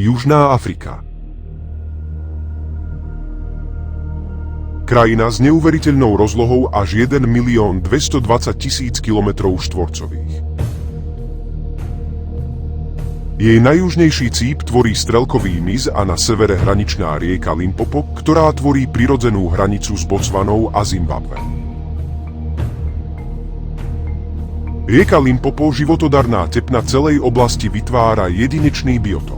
Južná Afrika. Krajina s neuveriteľnou rozlohou až 1 220 000 km². Jej najjužnejší cíp tvorí Strelkový mys a na severe hraničná rieka Limpopo, ktorá tvorí prirodzenú hranicu s Botswanou a Zimbabwe. Rieka Limpopo, životodarná tepna celej oblasti, vytvára jedinečný biotop.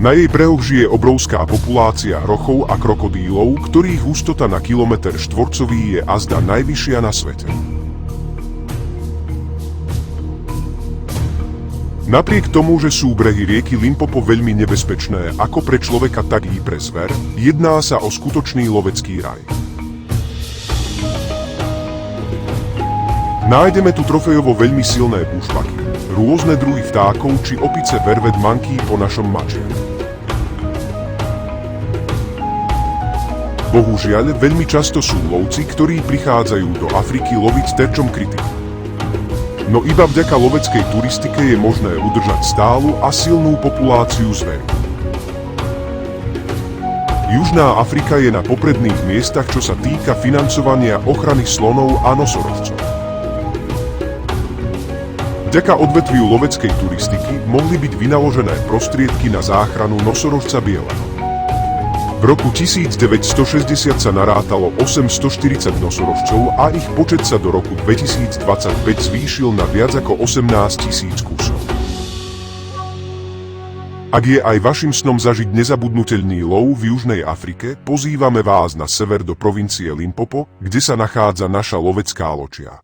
Na jej brehoch žije obrovská populácia hrochov a krokodílov, ktorých hustota na kilometr štvorcový je azda najvyššia na svete. Napriek tomu, že sú brehy rieky Limpopo veľmi nebezpečné ako pre človeka, tak i pre zver, jedná sa o skutočný lovecký raj. Nájdeme tu trofejovo veľmi silné bušvaky, rôzne druhy vtákov či opice vervet monkey po našom mači. Bohužiaľ, veľmi často sú lovci, ktorí prichádzajú do Afriky loviť terčom kritiky. No iba vďaka loveckej turistike je možné udržať stálu a silnú populáciu zvery. Južná Afrika je na popredných miestach, čo sa týka financovania ochrany slonov a nosorožcov. Vďaka odvetviu loveckej turistiky mohli byť vynaložené prostriedky na záchranu nosorožca bieleho. V roku 1960 sa narátalo 840 nosorožcov a ich počet sa do roku 2025 zvýšil na viac ako 18 000 kusov. Ak je aj vašim snom zažiť nezabudnuteľný lov v Južnej Afrike, pozývame vás na sever do provincie Limpopo, kde sa nachádza naša lovecká loďia.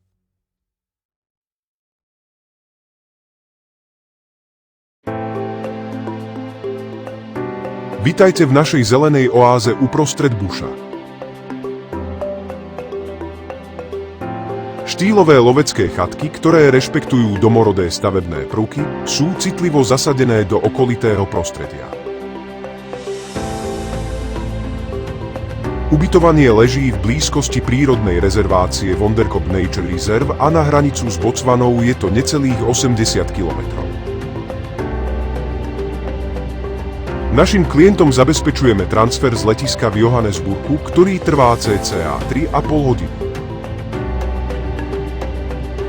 Vitajte v našej zelenej oáze uprostred buša. Štýlové lovecké chatky, ktoré rešpektujú domorodé stavebné prvky, sú citlivo zasadené do okolitého prostredia. Ubytovanie leží v blízkosti prírodnej rezervácie Wonderkop Nature Reserve a na hranicu s Botswanou je to necelých 80 kilometrov. Našim klientom zabezpečujeme transfer z letiska v Johannesburgu, ktorý trvá cca 3,5 hodiny.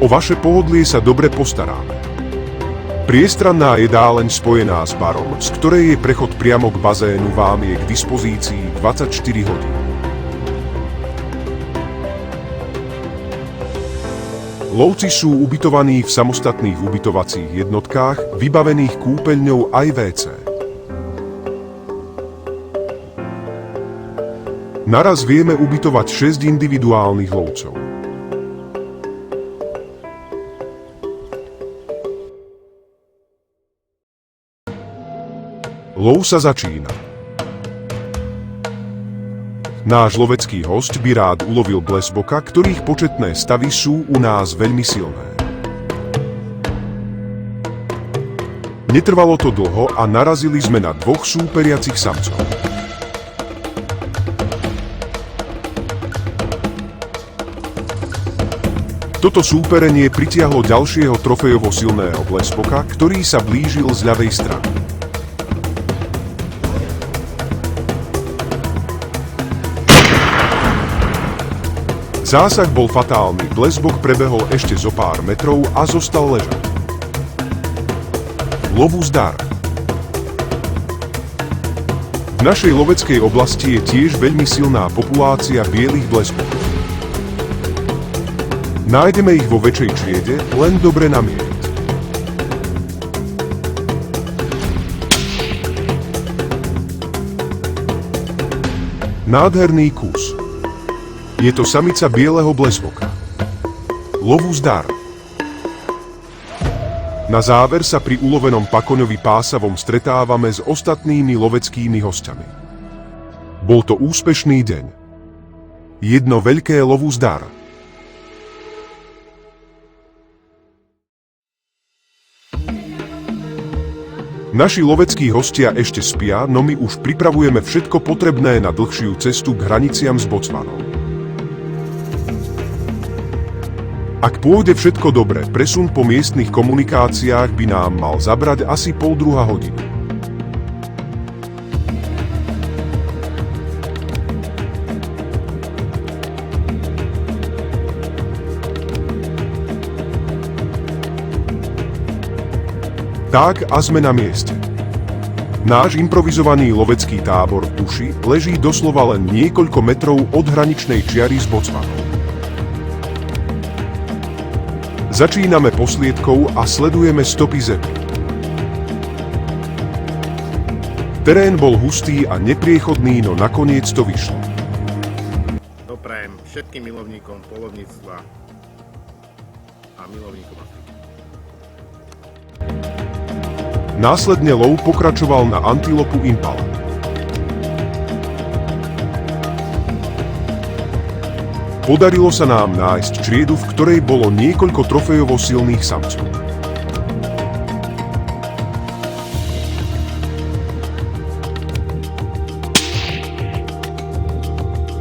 O vaše pohodlie sa dobre postaráme. Priestranná jedáleň spojená s barom, z ktorej je prechod priamo k bazénu, vám je k dispozícii 24 hodín. Lovci sú ubytovaní v samostatných ubytovacích jednotkách, vybavených kúpeľňou aj WC. Naraz vieme ubytovať 6 individuálnych lovcov. Lov sa začína. Náš lovecký hosť by rád ulovil blesboka, ktorých početné stavy sú u nás veľmi silné. Netrvalo to dlho a narazili sme na 2 súperiacich samcov. Toto súperenie pritiahlo ďalšieho trofejovo silného blesboka, ktorý sa blížil z ľavej strany. Zásah bol fatálny, blesbok prebehol ešte zo pár metrov a zostal ležať. Lovu zdar. V našej loveckej oblasti je tiež veľmi silná populácia bielých blesbokov. Nájdeme ich vo väčšej triede, len dobre namieriť. Nádherný kus. Je to samica bieleho blesboka. Lovu zdar. Na záver sa pri ulovenom pakoňovi pásavom stretávame s ostatnými loveckými hosťami. Bol to úspešný deň. Jedno veľké lovu zdar. Naši loveckí hostia ešte spia, no my už pripravujeme všetko potrebné na dlhšiu cestu k hraniciam s Botswanou. Ak pôjde všetko dobre, presun po miestnych komunikáciách by nám mal zabrať asi 1,5 hodiny. Tak a sme na mieste. Náš improvizovaný lovecký tábor v Buši leží doslova len niekoľko metrov od hraničnej čiary s Botswanou. Začíname posliedkou a sledujeme stopy zebry. Terén bol hustý a nepriechodný, no nakoniec to vyšlo. Doprajem všetkým milovníkom poľovníctva a milovníkom Afriky. Následne lov pokračoval na antilopu impala. Podarilo sa nám nájsť čriedu, v ktorej bolo niekoľko trofejovo silných samcov.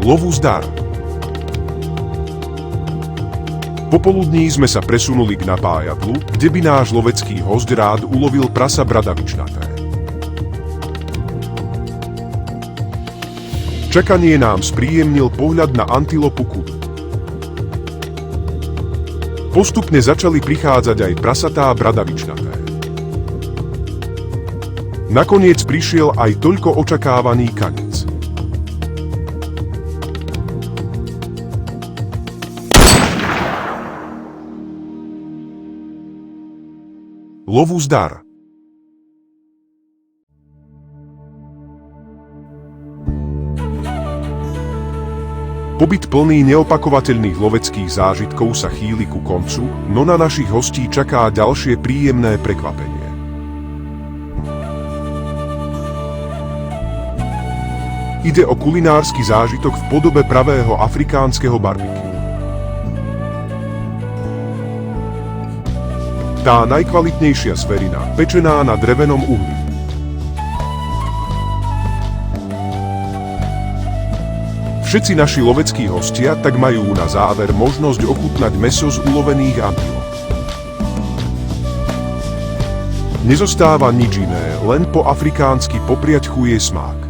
Lovu zdar. Popoludní sme sa presunuli k napájadlu, kde by náš lovecký hosť rád ulovil prasa bradavičnaté. Čakanie nám spríjemnil pohľad na antilopu kudu. Postupne začali prichádzať aj prasatá bradavičnaté. Nakoniec prišiel aj toľko očakávaný kanec. Lovu zdar. Pobyt plný neopakovateľných loveckých zážitkov sa chýli ku koncu, no na našich hostí čaká ďalšie príjemné prekvapenie. Ide o kulinársky zážitok v podobe pravého afrikánskeho barbecue. Tá najkvalitnejšia zverina, pečená na drevenom uhli. Všetci naši loveckí hostia tak majú na záver možnosť ochutnať mäso z ulovených antilop. Nezostáva nič iné, len po afrikánsky popriať chuje smák.